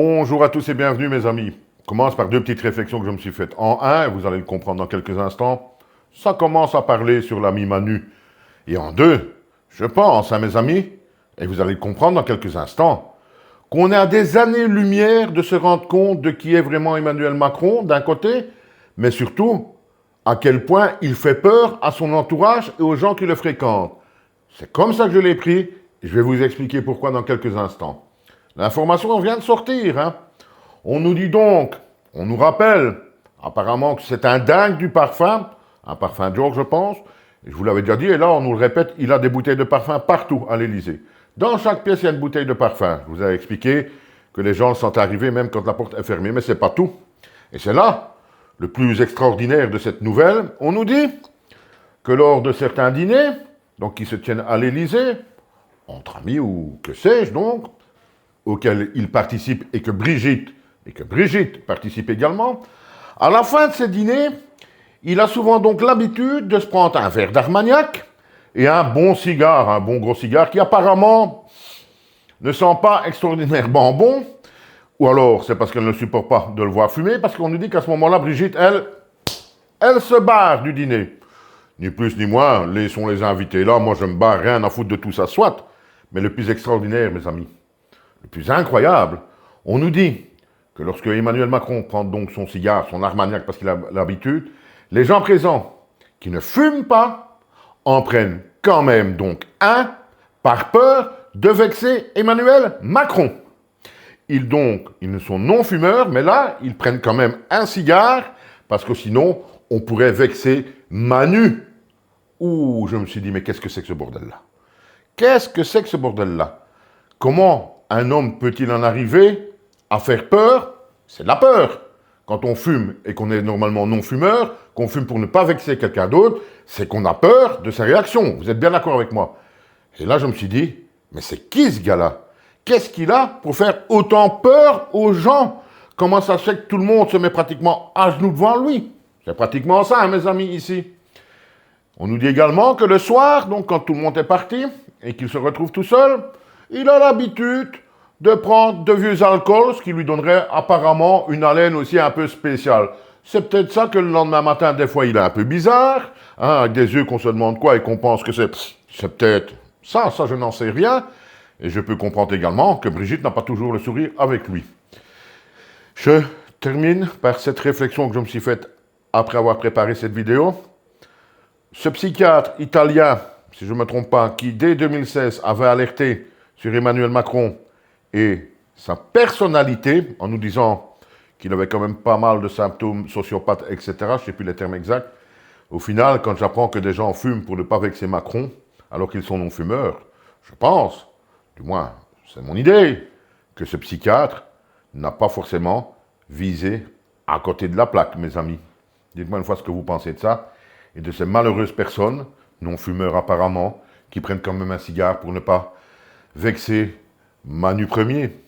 Bonjour à tous et bienvenue mes amis. Je commence par deux petites réflexions que je me suis faites. En un, vous allez le comprendre dans quelques instants, ça commence à parler sur l'ami Manu. Et en deux, je pense, mes amis, et vous allez le comprendre dans quelques instants, qu'on est à des années-lumière de se rendre compte de qui est vraiment Emmanuel Macron, d'un côté, mais surtout, à quel point il fait peur à son entourage et aux gens qui le fréquentent. C'est comme ça que je l'ai pris, et je vais vous expliquer pourquoi dans quelques instants. L'information vient de sortir. On nous dit donc, on nous rappelle, apparemment que c'est un dingue du parfum, un parfum Dior je pense, et je vous l'avais déjà dit, et là on nous le répète, il a des bouteilles de parfum partout à l'Élysée. Dans chaque pièce, il y a une bouteille de parfum. Je vous avais expliqué que les gens sont arrivés même quand la porte est fermée, mais c'est pas tout. Et c'est là, le plus extraordinaire de cette nouvelle, on nous dit que lors de certains dîners, donc qui se tiennent à l'Élysée, entre amis ou que sais-je donc, auquel il participe et que Brigitte participe également, à la fin de ces dîners, il a souvent donc l'habitude de se prendre un verre d'Armagnac et un bon cigare, un bon gros cigare qui apparemment ne sent pas extraordinairement bon, ou alors c'est parce qu'elle ne supporte pas de le voir fumer, parce qu'on nous dit qu'à ce moment-là, Brigitte, elle se barre du dîner. Ni plus ni moins, laissons les invités là, moi je me barre, rien à foutre de tout ça, soit. Mais le plus extraordinaire, mes amis, le plus incroyable, on nous dit que lorsque Emmanuel Macron prend donc son cigare, son Armagnac, parce qu'il a l'habitude, les gens présents qui ne fument pas en prennent quand même donc un par peur de vexer Emmanuel Macron. Ils sont non-fumeurs, mais là, ils prennent quand même un cigare parce que sinon, on pourrait vexer Manu. Ouh, je me suis dit, mais qu'est-ce que c'est que ce bordel-là? Qu'est-ce que c'est que ce bordel-là? Comment un homme peut-il en arriver à faire peur? C'est de la peur. Quand on fume et qu'on est normalement non-fumeur, qu'on fume pour ne pas vexer quelqu'un d'autre, c'est qu'on a peur de sa réaction. Vous êtes bien d'accord avec moi? Et là, je me suis dit, mais c'est qui ce gars-là? Qu'est-ce qu'il a pour faire autant peur aux gens? Comment ça se fait que tout le monde se met pratiquement à genoux devant lui? C'est pratiquement ça, mes amis, ici. On nous dit également que le soir, donc quand tout le monde est parti et qu'il se retrouve tout seul, il a l'habitude de prendre de vieux alcools, ce qui lui donnerait apparemment une haleine aussi un peu spéciale. C'est peut-être ça que le lendemain matin, des fois, il est un peu bizarre, avec des yeux qu'on se demande quoi et qu'on pense que c'est peut-être ça je n'en sais rien. Et je peux comprendre également que Brigitte n'a pas toujours le sourire avec lui. Je termine par cette réflexion que je me suis faite après avoir préparé cette vidéo. Ce psychiatre italien, si je ne me trompe pas, qui dès 2016 avait alerté sur Emmanuel Macron et sa personnalité, en nous disant qu'il avait quand même pas mal de symptômes sociopathes, etc., je ne sais plus les termes exacts, au final, quand j'apprends que des gens fument pour ne pas vexer Macron, alors qu'ils sont non-fumeurs, je pense, du moins c'est mon idée, que ce psychiatre n'a pas forcément visé à côté de la plaque, mes amis. Dites-moi une fois ce que vous pensez de ça, et de ces malheureuses personnes, non-fumeurs apparemment, qui prennent quand même un cigare pour ne pas vexer Manu Premier.